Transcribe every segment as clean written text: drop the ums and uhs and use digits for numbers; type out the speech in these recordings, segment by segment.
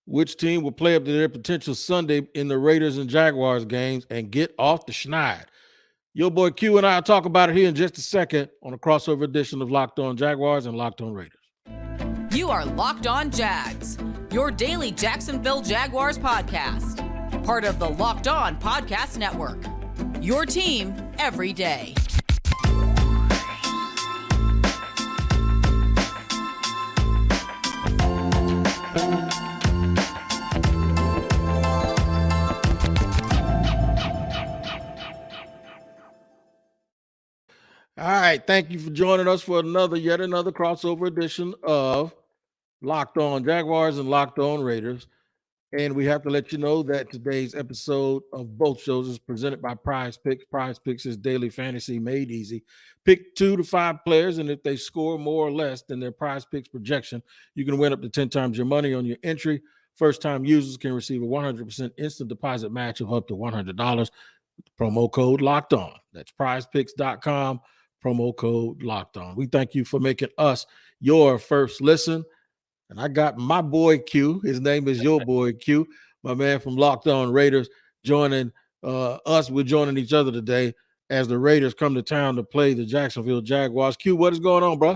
which team will play up to their potential Sunday in the Raiders and Jaguars games and get off the schneid. Your boy Q and I will talk about it here in just a second on a crossover edition of Locked On Jaguars and Locked On Raiders. You are Locked On Jags, your daily Jacksonville Jaguars podcast. Part of the Locked On Podcast Network, your team every day. All right, thank you for joining us for yet another crossover edition of Locked On Jaguars and Locked On Raiders. And we have to let you know that today's episode of both shows is presented by PrizePicks. PrizePicks is daily fantasy made easy. Pick 2 to 5 players, and if they score more or less than their PrizePicks projection, you can win up to 10 times your money on your entry. First-time users can receive a 100% instant deposit match of up to $100 with the promo code Locked On. That's PrizePicks.com. Promo code Locked On. We thank you for making us your first listen. And I got my boy Q. His name is your boy Q, my man from Locked On Raiders, joining us. We're joining each other today as the Raiders come to town to play the Jacksonville Jaguars. Q, what is going on, bro?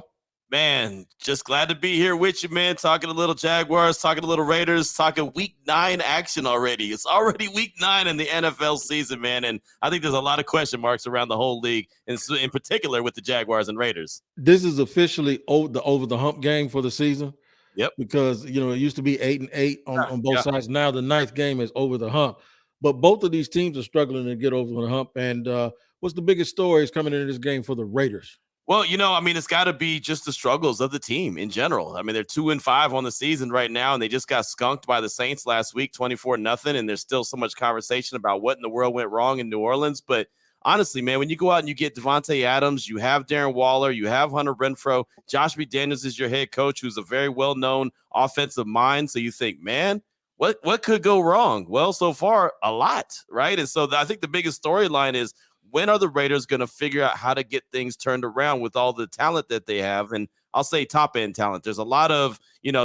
Man, just glad to be here with you, man. Talking a little Jaguars, talking a little Raiders, talking week 9 action already. It's already week 9 in the NFL season, man. And I think there's a lot of question marks around the whole league, and in particular with the Jaguars and Raiders. This is officially over the hump game for the season. Yep. Because, it used to be 8-8 on both sides. Now the 9th game is over the hump. But both of these teams are struggling to get over the hump. And what's the biggest stories coming into this game for the Raiders? Well, it's got to be just the struggles of the team in general. I mean, they're 2-5 on the season right now, and they just got skunked by the Saints last week, 24-0. And there's still so much conversation about what in the world went wrong in New Orleans. But honestly, man, when you go out and you get Devontae Adams, you have Darren Waller, you have Hunter Renfrow, Josh McDaniels is your head coach, who's a very well-known offensive mind. So you think, man, what could go wrong? Well, so far, a lot, right? And so I think the biggest storyline is, when are the Raiders going to figure out how to get things turned around with all the talent that they have? And I'll say top-end talent. There's a lot of,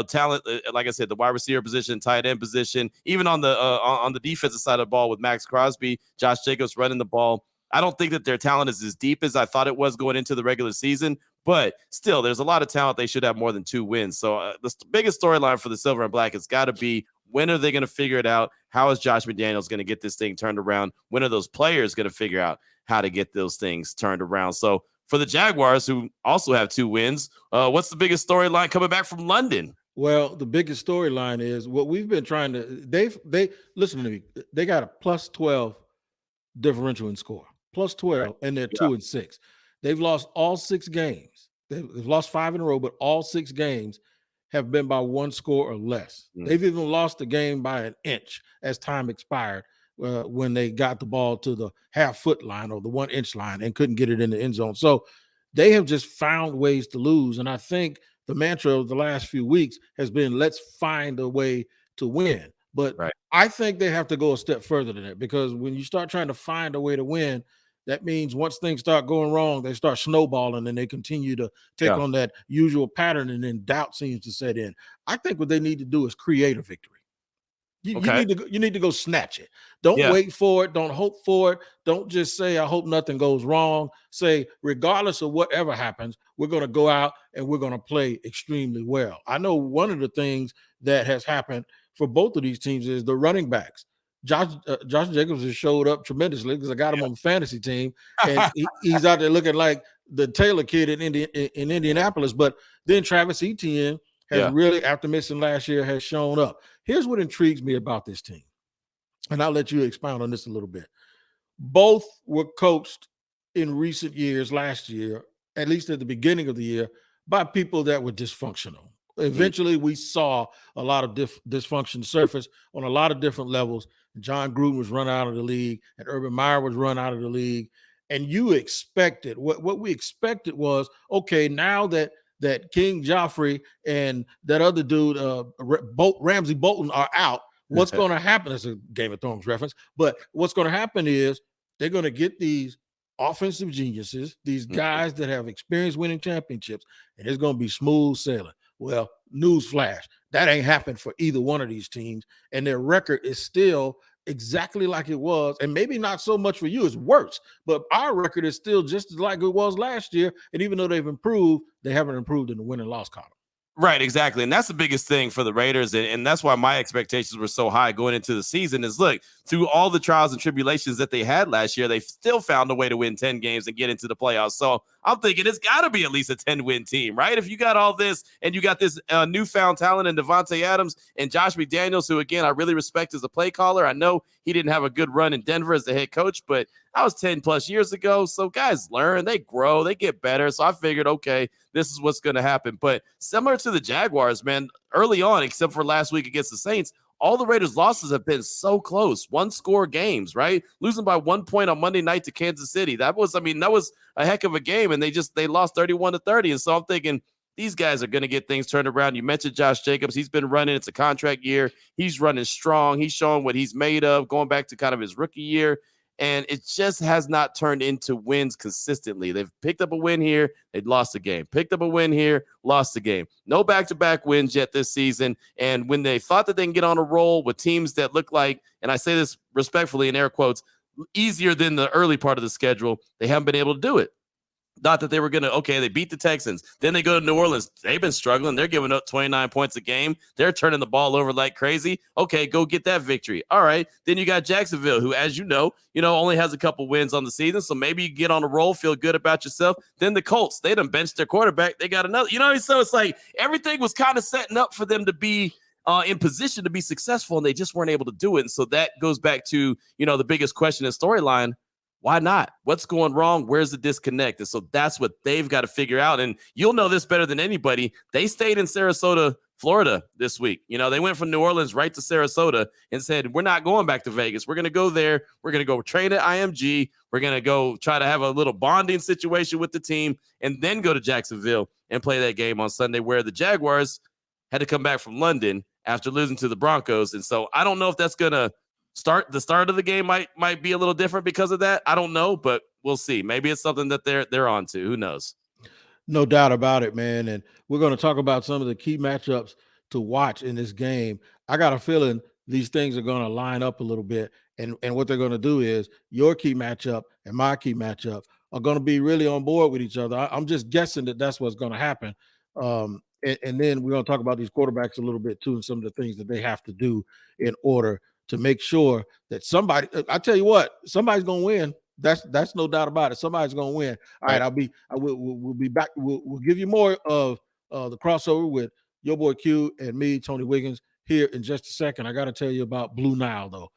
talent, like I said, the wide receiver position, tight end position, even on the defensive side of the ball with Max Crosby, Josh Jacobs running the ball. I don't think that their talent is as deep as I thought it was going into the regular season, but still, there's a lot of talent. They should have more than 2 wins. So the biggest storyline for the Silver and Black has got to be, when are they going to figure it out? How is Josh McDaniels going to get this thing turned around? When are those players going to figure out how to get those things turned around? So for the Jaguars, who also have 2 wins, what's the biggest storyline coming back from London? Well, the biggest storyline is what we've been trying to. They listen to me. They got a plus 12 differential in score, plus 12, and they're 2-6. They've lost all 6 games. They've lost 5 in a row, but all 6 games have been by 1 score or less. They've even lost the game by an inch as time expired when they got the ball to the half-foot line or the 1-inch line and couldn't get it in the end zone. So they have just found ways to lose. And I think the mantra of the last few weeks has been, let's find a way to win. But I think they have to go a step further than that, because when you start trying to find a way to win, that means once things start going wrong, they start snowballing and they continue to take on that usual pattern, and then doubt seems to set in. I think what they need to do is create a victory. You need to go snatch it. Don't wait for it. Don't hope for it. Don't just say, I hope nothing goes wrong. Say, regardless of whatever happens, we're going to go out and we're going to play extremely well. I know one of the things that has happened for both of these teams is the running backs. Josh Jacobs has showed up tremendously because I got him on the fantasy team, and he's out there looking like the Taylor kid in Indianapolis. But then Travis Etienne has really, after missing last year, has shown up. Here's what intrigues me about this team, and I'll let you expound on this a little bit. Both were coached in recent years, last year, at least at the beginning of the year, by people that were dysfunctional. Eventually, we saw a lot of dysfunction surface on a lot of different levels. John Gruden was run out of the league, and Urban Meyer was run out of the league. And you expected, what we expected was, okay, now that King Joffrey and that other dude, Ramsey Bolton, are out, what's going to happen? It's a Game of Thrones reference, but what's going to happen is they're going to get these offensive geniuses, these guys that have experience winning championships, and it's going to be smooth sailing. Well, newsflash, that ain't happened for either one of these teams, and their record is still exactly like it was, and maybe not so much for you, it's worse, but our record is still just like it was last year, and even though they've improved, they haven't improved in the win and loss column. Right, exactly. And that's the biggest thing for the Raiders. And that's why my expectations were so high going into the season is look, through all the trials and tribulations that they had last year, they still found a way to win 10 games and get into the playoffs. So I'm thinking it's got to be at least a 10-win team, right? If you got all this and you got this newfound talent in Devontae Adams and Josh McDaniels, who, again, I really respect as a play caller. I know he didn't have a good run in Denver as the head coach, but that was 10 plus years ago. So guys learn, they grow, they get better. So I figured, okay, this is what's going to happen. But similar to the Jaguars, man, early on, except for last week against the Saints, all the Raiders' losses have been so close, one-score games, right? Losing by 1 point on Monday night to Kansas City. That was a heck of a game, and they lost 31-30. And so I'm thinking these guys are going to get things turned around. You mentioned Josh Jacobs. He's been running. It's a contract year. He's running strong. He's showing what he's made of, going back to kind of his rookie year. And it just has not turned into wins consistently. They've picked up a win here. They'd lost a game. Picked up a win here. Lost a game. No back-to-back wins yet this season. And when they thought that they can get on a roll with teams that look like, and I say this respectfully in air quotes, easier than the early part of the schedule, they haven't been able to do it. Not that they were going to, okay, they beat the Texans. Then they go to New Orleans. They've been struggling. They're giving up 29 points a game. They're turning the ball over like crazy. Okay, go get that victory. All right. Then you got Jacksonville, who, as you know, only has a couple wins on the season. So maybe you get on a roll, feel good about yourself. Then the Colts, they done benched their quarterback. They got another, so it's like everything was kind of setting up for them to be in position to be successful, and they just weren't able to do it. And so that goes back to, the biggest question and storyline. Why not? What's going wrong? Where's the disconnect? And so that's what they've got to figure out. And you'll know this better than anybody. They stayed in Sarasota, Florida this week. They went from New Orleans right to Sarasota and said, we're not going back to Vegas. We're going to go there. We're going to go train at IMG. We're going to go try to have a little bonding situation with the team and then go to Jacksonville and play that game on Sunday, where the Jaguars had to come back from London after losing to the Broncos. And so I don't know if that's going to the start of the game might be a little different because of that. I don't know, but we'll see. Maybe it's something that they're on to. Who knows? No doubt about it, man. And we're going to talk about some of the key matchups to watch in this game. I got a feeling these things are going to line up a little bit. And what they're going to do is your key matchup and my key matchup are going to be really on board with each other. I'm just guessing that that's what's going to happen. And then we're going to talk about these quarterbacks a little bit too, and some of the things that they have to do in order to make sure that somebody, I tell you what, somebody's going to win. That's no doubt about it. Somebody's going to win. All right, we'll be back. We'll give you more of the crossover with your boy Q and me, Tony Wiggins, here in just a second. I got to tell you about BlueNile, though.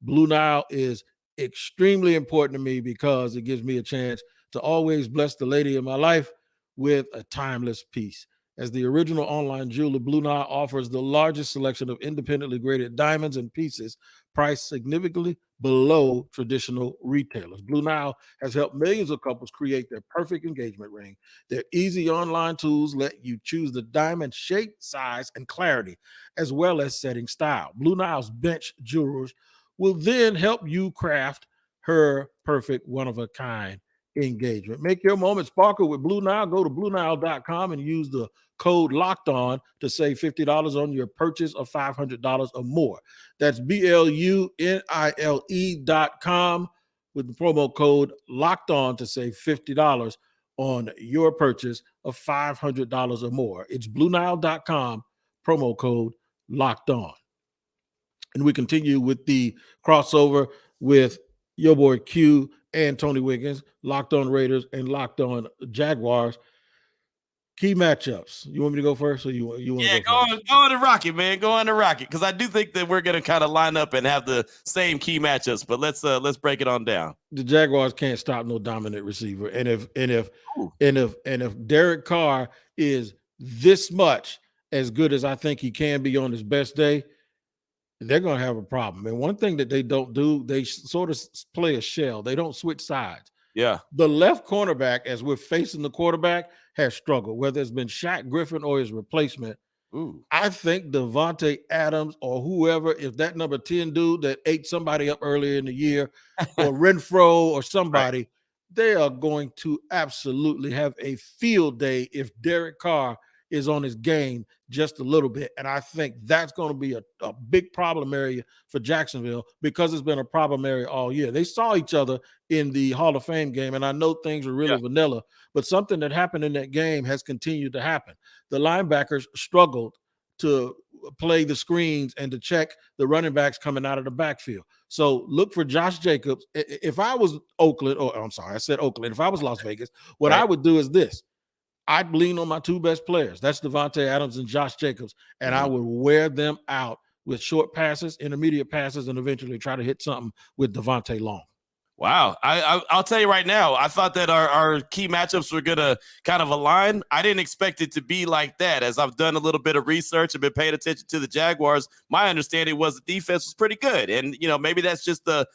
BlueNile is extremely important to me because it gives me a chance to always bless the lady in my life with a timeless piece. As the original online jeweler, BlueNile offers the largest selection of independently graded diamonds and pieces priced significantly below traditional retailers. BlueNile has helped millions of couples create their perfect engagement ring. Their easy online tools let you choose the diamond shape, size, and clarity, as well as setting style. BlueNile's bench jewelers will then help you craft her perfect one-of-a-kind engagement. Make your moment sparkle with BlueNile. Go to BlueNile.com and use the code Locked On to save $50 on your purchase of $500 or more. That's BlueNile.com with the promo code Locked On to save $50 on your purchase of $500 or more. It's BlueNile.com, promo code Locked On. And we continue with the crossover with your boy Q and Tony Wiggins, Locked On Raiders and Locked On Jaguars. Key matchups. You want me to go first, or you want to go first? Go on to Rocket, man. Go on to Rocket, because I do think that we're going to kind of line up and have the same key matchups. But let's break it on down. The Jaguars can't stop no dominant receiver, and if Derek Carr is this much as good as I think he can be on his best day, they're going to have a problem. And one thing that they don't do, they sort of play a shell. They don't switch sides. Yeah. The left cornerback, as we're facing the quarterback, has struggled, whether it's been Shaq Griffin or his replacement. Ooh. I think Devontae Adams or whoever, if that number 10 dude that ate somebody up earlier in the year, or Renfro or somebody, right, they are going to absolutely have a field day if Derek Carr is on his game just a little bit. And I think that's going to be a big problem area for Jacksonville because it's been a problem area all year. They saw each other in the Hall of Fame game, and I know things are really vanilla, but something that happened in that game has continued to happen. The linebackers struggled to play the screens and to check the running backs coming out of the backfield. So look for Josh Jacobs. If I was Oakland, or I'm sorry, I said Oakland. If I was Las Vegas, what I would do is this. I'd lean on my two best players. That's Devontae Adams and Josh Jacobs, and I would wear them out with short passes, intermediate passes, and eventually try to hit something with Devontae Long. Wow. I'll tell you right now, I thought that our key matchups were going to kind of align. I didn't expect it to be like that. As I've done a little bit of research and been paying attention to the Jaguars, my understanding was the defense was pretty good. And, maybe that's just the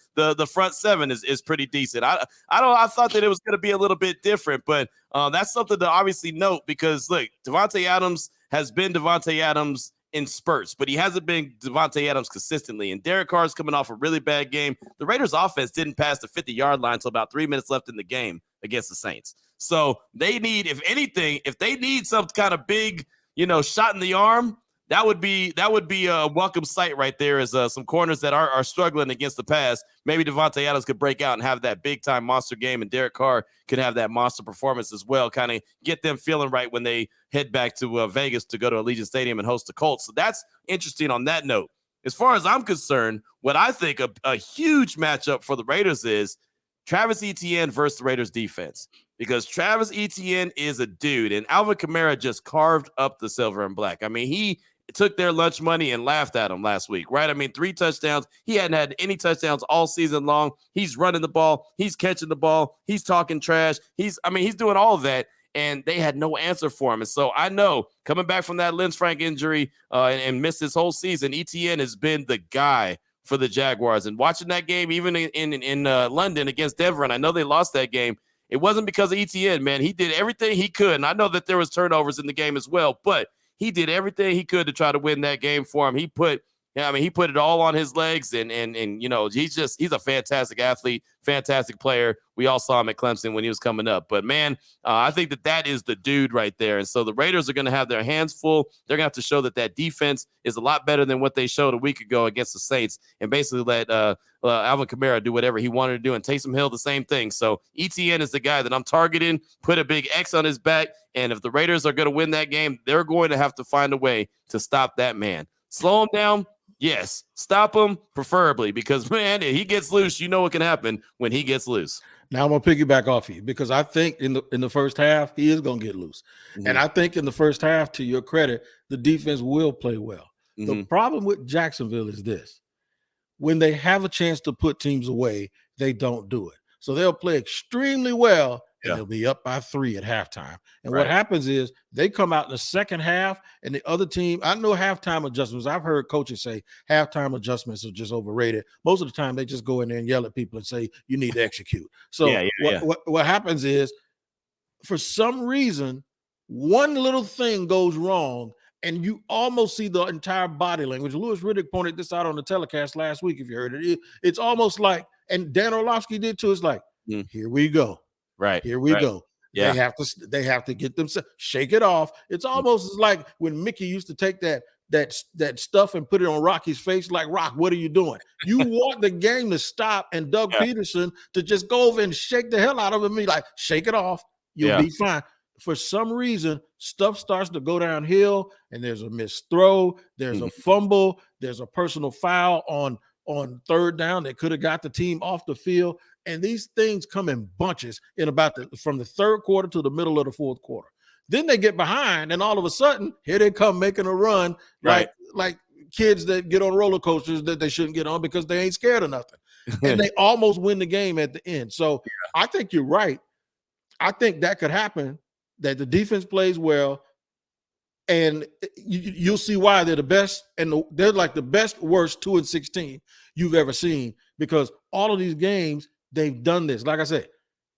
front seven is pretty decent. I thought that it was going to be a little bit different, but that's something to obviously note because, look, Devontae Adams has been Devontae Adams in spurts, but he hasn't been Devontae Adams consistently. And Derek Carr's coming off a really bad game. The Raiders offense didn't pass the 50-yard line until about 3 minutes left in the game against the Saints. So they need, if anything, if they need some kind of big, shot in the arm, that would be a welcome sight right there as some corners that are struggling against the pass. Maybe Devontae Adams could break out and have that big-time monster game, and Derek Carr could have that monster performance as well, kind of get them feeling right when they head back to Vegas to go to Allegiant Stadium and host the Colts. So that's interesting on that note. As far as I'm concerned, what I think a huge matchup for the Raiders is Travis Etienne versus the Raiders defense, because Travis Etienne is a dude, and Alvin Kamara just carved up the silver and black. I mean, he took their lunch money and laughed at them last week, right? I mean, 3 touchdowns. He hadn't had any touchdowns all season long. He's running the ball. He's catching the ball. He's talking trash. He's doing all of that, and they had no answer for him. And so I know coming back from that Lynch Frank injury and missed this whole season, Etienne has been the guy for the Jaguars. And watching that game, even in London against Denver, and I know they lost that game, it wasn't because of Etienne, man. He did everything he could. And I know that there was turnovers in the game as well, but he did everything he could to try to win that game for him. He put it all on his legs, and he's a fantastic athlete, fantastic player. We all saw him at Clemson when he was coming up. But man, I think that is the dude right there. And so the Raiders are going to have their hands full. They're going to have to show that defense is a lot better than what they showed a week ago against the Saints, and basically let Alvin Kamara do whatever he wanted to do, and Taysom Hill the same thing. So ETN is the guy that I'm targeting. Put a big X on his back, and if the Raiders are going to win that game, they're going to have to find a way to stop that man. Slow him down. Yes, stop him preferably, because, man, if he gets loose, you know what can happen when he gets loose. Now I'm going to piggyback off you, because I think in the first half, he is going to get loose. Mm-hmm. And I think in the first half, to your credit, the defense will play well. Mm-hmm. The problem with Jacksonville is this. When they have a chance to put teams away, they don't do it. So they'll play extremely well, and they'll be up by 3 at halftime. And what happens is they come out in the second half, and the other team, I know halftime adjustments. I've heard coaches say halftime adjustments are just overrated. Most of the time, they just go in there and yell at people and say, you need to execute. So what happens is, for some reason, one little thing goes wrong, and you almost see the entire body language. Louis Riddick pointed this out on the telecast last week, if you heard it. It's almost like, and Dan Orlovsky did too, it's like, here we go. Right. Here we go. Yeah. They have to get them, shake it off. It's almost like when Mickey used to take that stuff and put it on Rocky's face, like, Rock, what are you doing? You want the game to stop and Doug Peterson to just go over and shake the hell out of him and be like, shake it off. You'll be fine. For some reason, stuff starts to go downhill, and there's a missed throw, there's a fumble, there's a personal foul on third down that could have got the team off the field. And these things come in bunches from the third quarter to the middle of the fourth quarter. Then they get behind, and all of a sudden, here they come making a run, like kids that get on roller coasters that they shouldn't get on because they ain't scared of nothing. And they almost win the game at the end. So I think you're right. I think that could happen, that the defense plays well, and you'll see why they're the best, and they're like the best, worst 2-16 you've ever seen, because all of these games, they've done this. Like I said,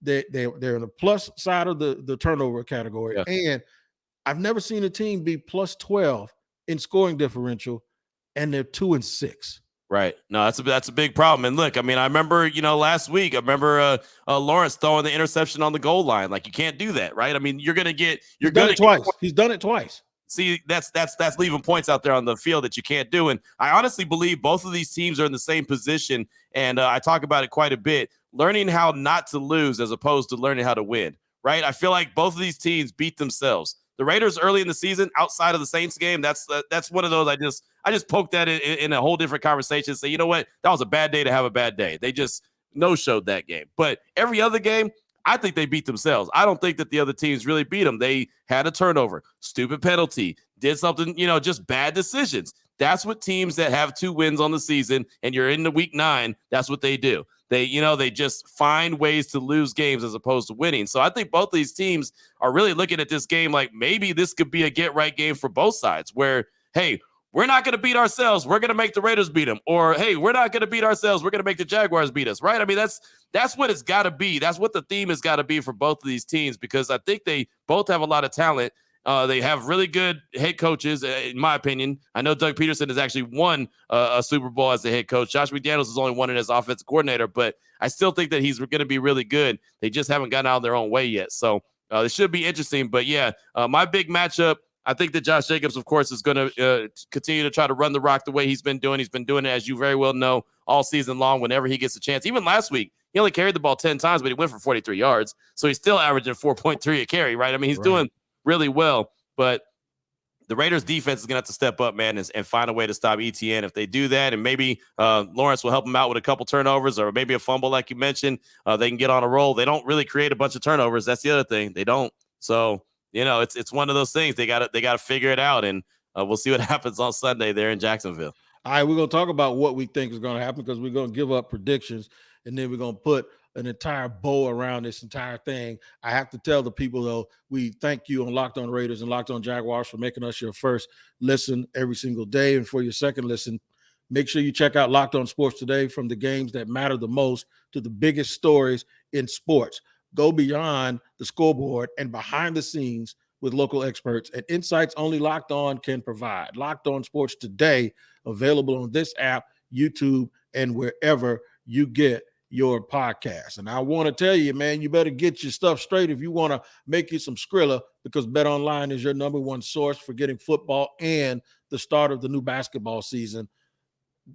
they're in the plus side of the turnover category. Yeah. And I've never seen a team be plus 12 in scoring differential, and they're 2-6. Right. No, that's a big problem. And look, I mean, I remember, last week, Lawrence throwing the interception on the goal line. Like, you can't do that, right? I mean, you're going to get – He's done it twice. see, that's leaving points out there on the field that you can't do. And I honestly believe both of these teams are in the same position. And I talk about it quite a bit, learning how not to lose as opposed to learning how to win, right? I feel like both of these teams beat themselves. The Raiders early in the season, outside of the Saints game, that's one of those I just poked that in a whole different conversation. Say, you know what? That was a bad day to have a bad day. They just no-showed that game. But every other game, I think they beat themselves. I don't think that the other teams really beat them. They had a turnover, stupid penalty, did something, just bad decisions. That's what teams that have 2 wins on the season and you're in the week 9, that's what they do. They just find ways to lose games as opposed to winning. So I think both these teams are really looking at this game like maybe this could be a get-right game for both sides where, hey, we're not going to beat ourselves. We're going to make the Raiders beat them. Or, hey, we're not going to beat ourselves. We're going to make the Jaguars beat us, right? I mean, that's what it's got to be. That's what the theme has got to be for both of these teams because I think they both have a lot of talent. They have really good head coaches, in my opinion. I know Doug Peterson has actually won a Super Bowl as a head coach. Josh McDaniels has only won it as offensive coordinator, but I still think that he's going to be really good. They just haven't gotten out of their own way yet. So it should be interesting. But, yeah, my big matchup, I think that Josh Jacobs, of course, is going to continue to try to run the rock the way he's been doing. He's been doing it, as you very well know, all season long whenever he gets a chance. Even last week, he only carried the ball 10 times, but he went for 43 yards. So he's still averaging 4.3 a carry, right? I mean, he's doing really well. But the Raiders defense is going to have to step up, man, and find a way to stop ETN. If they do that, and maybe Lawrence will help them out with a couple turnovers or maybe a fumble like you mentioned, they can get on a roll. They don't really create a bunch of turnovers. That's the other thing. They don't. So, it's one of those things. They got to figure it out, and we'll see what happens on Sunday there in Jacksonville. All right, we're going to talk about what we think is going to happen because we're going to give up predictions, and then we're going to put an entire bow around this entire thing. I have to tell the people, though, we thank you on Locked On Raiders and Locked On Jaguars for making us your first listen every single day. And for your second listen, make sure you check out Locked On Sports Today, from the games that matter the most to the biggest stories in sports. Go beyond the scoreboard and behind the scenes with local experts and insights only Locked On can provide. Locked On Sports Today, available on this app, YouTube, and wherever you get your podcast. And I want to tell you, man, you better get your stuff straight if you want to make you some Skrilla, because BetOnline is your number one source for getting football and the start of the new basketball season.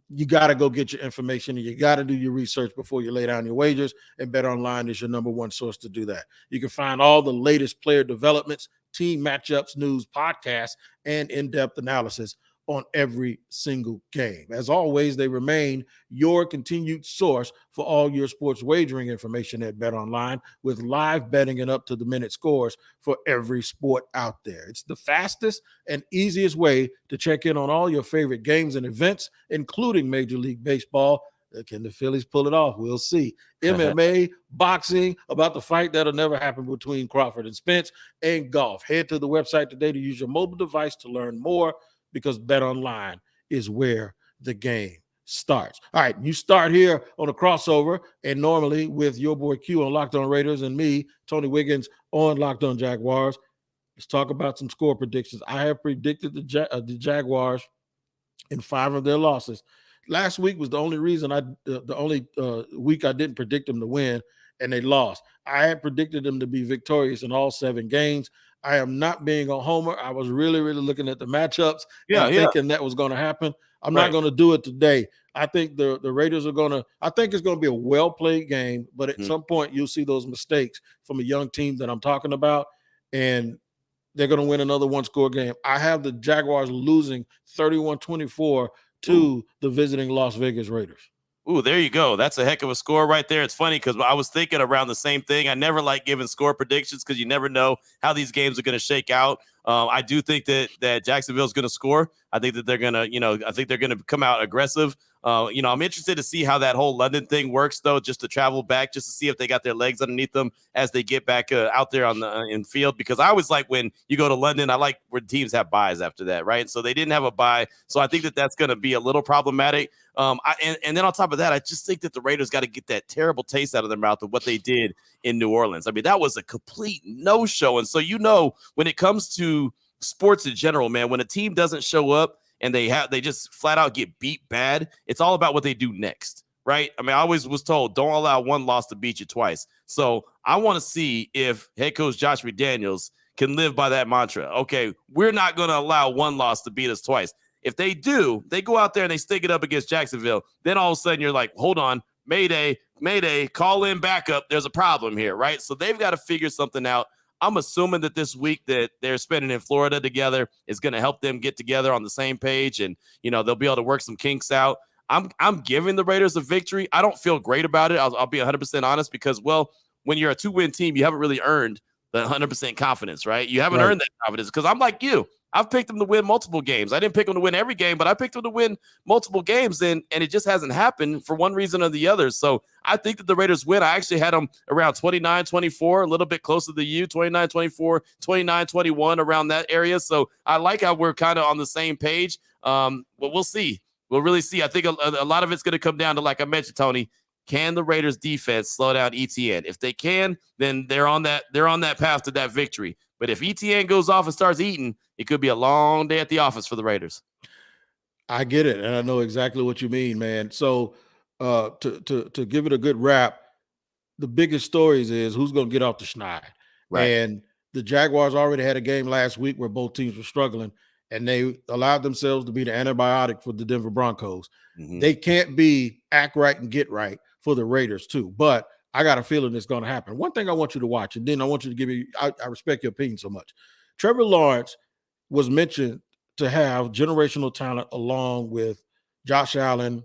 You got to go get your information and you got to do your research before you lay down your wagers. And BetOnline is your number one source to do that. You can find all the latest player developments, team matchups, news, podcasts, and in-depth analysis on every single game. As always, they remain your continued source for all your sports wagering information at BetOnline, with live betting and up-to-the-minute scores for every sport out there. It's the fastest and easiest way to check in on all your favorite games and events, including Major League Baseball. Can the Phillies pull it off? We'll see. MMA, boxing, about the fight that'll never happen between Crawford and Spence, and golf. Head to the website today to use your mobile device to learn more, because BetOnline is where the game starts. All right, you start here on a crossover, and normally with your boy Q on Locked On Raiders and me, Tony Wiggins, on Locked On Jaguars. Let's talk about some score predictions. I have predicted the Jaguars in 5 of their losses. Last week was the only reason the only week I didn't predict them to win, and they lost. I had predicted them to be victorious in all 7 games. I am not being a homer. I was really, really looking at the matchups and thinking that was going to happen. I'm not going to do it today. I think the Raiders are going to – I think it's going to be a well-played game, but at some point you'll see those mistakes from a young team that I'm talking about, and they're going to win another one-score game. I have the Jaguars losing 31-24 to the visiting Las Vegas Raiders. Ooh, there you go. That's a heck of a score right there. It's funny because I was thinking around the same thing. I never like giving score predictions because you never know how these games are going to shake out. I do think that Jacksonville is going to score. I think that they're going to, I think they're going to come out aggressive. I'm interested to see how that whole London thing works, though, just to travel back, just to see if they got their legs underneath them as they get back out there on the in field. Because I always like when you go to London, I like where teams have buys after that, right? So they didn't have a buy, so I think that that's going to be a little problematic. And then on top of that, I just think that the Raiders got to get that terrible taste out of their mouth of what they did in New Orleans. I mean, that was a complete no-show. And so, when it comes to sports in general, man, when a team doesn't show up and they just flat out get beat bad, it's all about what they do next, right? I mean, I always was told, don't allow one loss to beat you twice. So I want to see if head coach Josh McDaniels can live by that mantra. Okay, we're not going to allow one loss to beat us twice. If they do, they go out there and they stick it up against Jacksonville. Then all of a sudden you're like, hold on, Mayday, call in backup. There's a problem here, right? So they've got to figure something out. I'm assuming that this week that they're spending in Florida together is going to help them get together on the same page, and they'll be able to work some kinks out. I'm giving the Raiders a victory. I don't feel great about it. I'll be 100% honest because, well, when you're a 2-win team, you haven't really earned the 100% confidence, right? You haven't earned that confidence because I'm like you. I've picked them to win multiple games. I didn't pick them to win every game, but I picked them to win multiple games, and it just hasn't happened for one reason or the other. So I think that the Raiders win. I actually had them around 29-24, a little bit closer to you, 29-24, 29-21, around that area. So I like how we're kind of on the same page. But we'll see. We'll really see. I think a lot of it's going to come down to, like I mentioned, Tony, can the Raiders defense slow down ETN? If they can, then they're on that path to that victory. But if ETN goes off and starts eating, it could be a long day at the office for the Raiders. I get it, and I know exactly what you mean, man. So to give it a good wrap, the biggest stories is who's going to get off the schneid. Right. And the Jaguars already had a game last week where both teams were struggling, and they allowed themselves to be the antibiotic for the Denver Broncos. Mm-hmm. They can't be act right and get right for the Raiders too. But I got a feeling it's going to happen. One thing I want you to watch, and then I want you to give me, I respect your opinion so much. Trevor Lawrence was mentioned to have generational talent along with Josh Allen,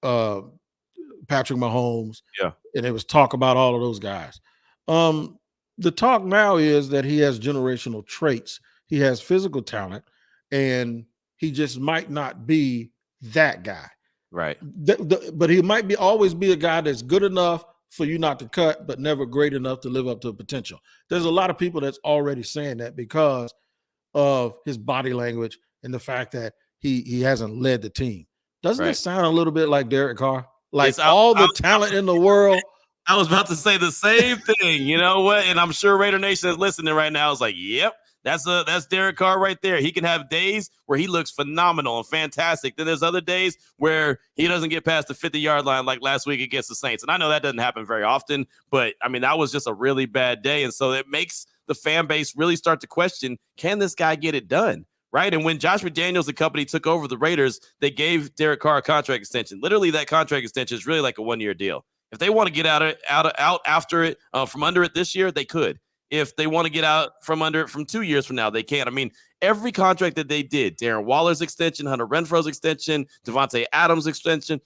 Patrick Mahomes. Yeah. And it was talk about all of those guys. The talk now is that he has generational traits. He has physical talent, and he just might not be that guy. Right. But he might always be a guy that's good enough for you not to cut, but never great enough to live up to potential. There's a lot of people that's already saying that because of his body language and the fact that he hasn't led the team. Doesn't it sound a little bit like Derek Carr? Like all the talent in the world. I was about to say the same thing. You know what? And I'm sure Raider Nation is listening right now. Is like, yep. That's Derek Carr right there. He can have days where he looks phenomenal and fantastic. Then there's other days where he doesn't get past the 50-yard line like last week against the Saints. And I know that doesn't happen very often, but I mean, that was just a really bad day. And so it makes the fan base really start to question, can this guy get it done? Right. And when Josh McDaniels and company took over the Raiders, they gave Derek Carr a contract extension. Literally, that contract extension is really like a 1-year deal. If they want to get out after it from under it this year, they could. If they want to get out from under it from 2 years from now, they can. I mean, every contract that they did, Darren Waller's extension, Hunter Renfro's extension, Devontae Adams' extension,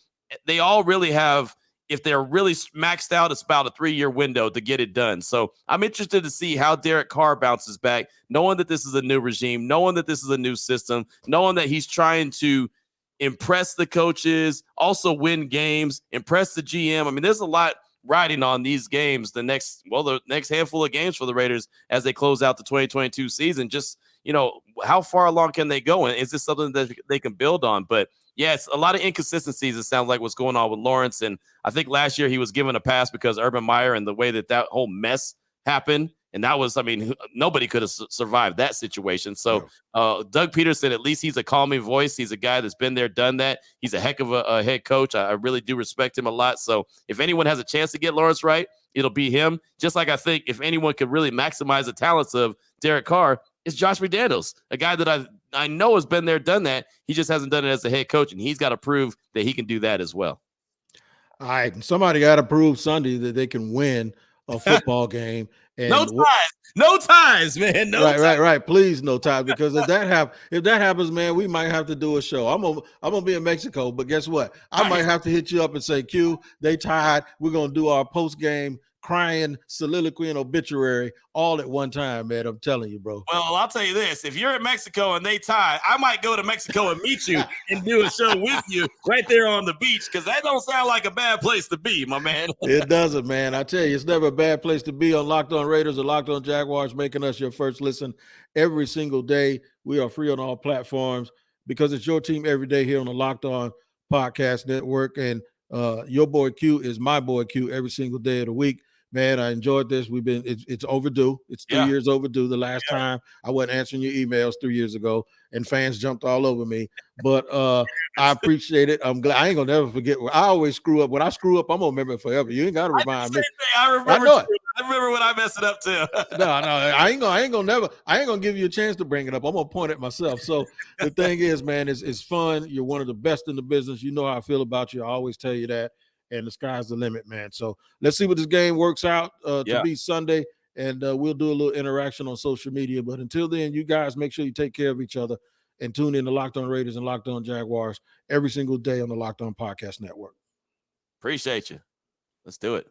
they all really have, if they're really maxed out, it's about a 3-year window to get it done. So I'm interested to see how Derek Carr bounces back, knowing that this is a new regime, knowing that this is a new system, knowing that he's trying to impress the coaches, also win games, impress the GM. I mean, there's a lot riding on these games, the next handful of games for the Raiders as they close out the 2022 season. Just, how far along can they go? And is this something that they can build on? But yeah, it's a lot of inconsistencies. It sounds like what's going on with Lawrence. And I think last year he was given a pass because Urban Meyer and the way that whole mess happened. And that was, I mean, nobody could have survived that situation. So Doug Peterson, at least he's a calming voice. He's a guy that's been there, done that. He's a heck of a head coach. I really do respect him a lot. So if anyone has a chance to get Lawrence right, it'll be him. Just like I think if anyone could really maximize the talents of Derek Carr, it's Josh McDaniels, a guy that I know has been there, done that. He just hasn't done it as a head coach, and he's got to prove that he can do that as well. All right, somebody got to prove Sunday that they can win a football game. And no ties, man. Right. Please, no ties, because if that happens, man, we might have to do a show. I'm gonna be in Mexico, but guess what? I might have to hit you up and say, Q, they tied. We're gonna do our post game crying soliloquy and obituary all at one time, man. I'm telling you, bro. Well, I'll tell you this. If you're in Mexico and they tie, I might go to Mexico and meet you and do a show with you right there on the beach, because that don't sound like a bad place to be, my man. It doesn't, man. I tell you, it's never a bad place to be on Locked On Raiders or Locked On Jaguars, making us your first listen every single day. We are free on all platforms because it's your team every day here on the Locked On Podcast Network. And your boy Q is my boy Q every single day of the week. Man, I enjoyed this. It's overdue. It's 3 years overdue. The last time I wasn't answering your emails 3 years ago, and fans jumped all over me. But I appreciate it. I'm glad. I ain't gonna never forget. I always screw up. When I screw up, I'm gonna remember it forever. You ain't got to remind me. I remember. I know it. I remember when I messed it up too. No, I ain't gonna give you a chance to bring it up. I'm gonna point at myself. So the thing is, man, it's fun. You're one of the best in the business. You know how I feel about you. I always tell you that. And the sky's the limit, man. So let's see what this game works out to be Sunday. And we'll do a little interaction on social media. But until then, you guys make sure you take care of each other and tune in to Locked On Raiders and Locked On Jaguars every single day on the Locked On Podcast Network. Appreciate you. Let's do it.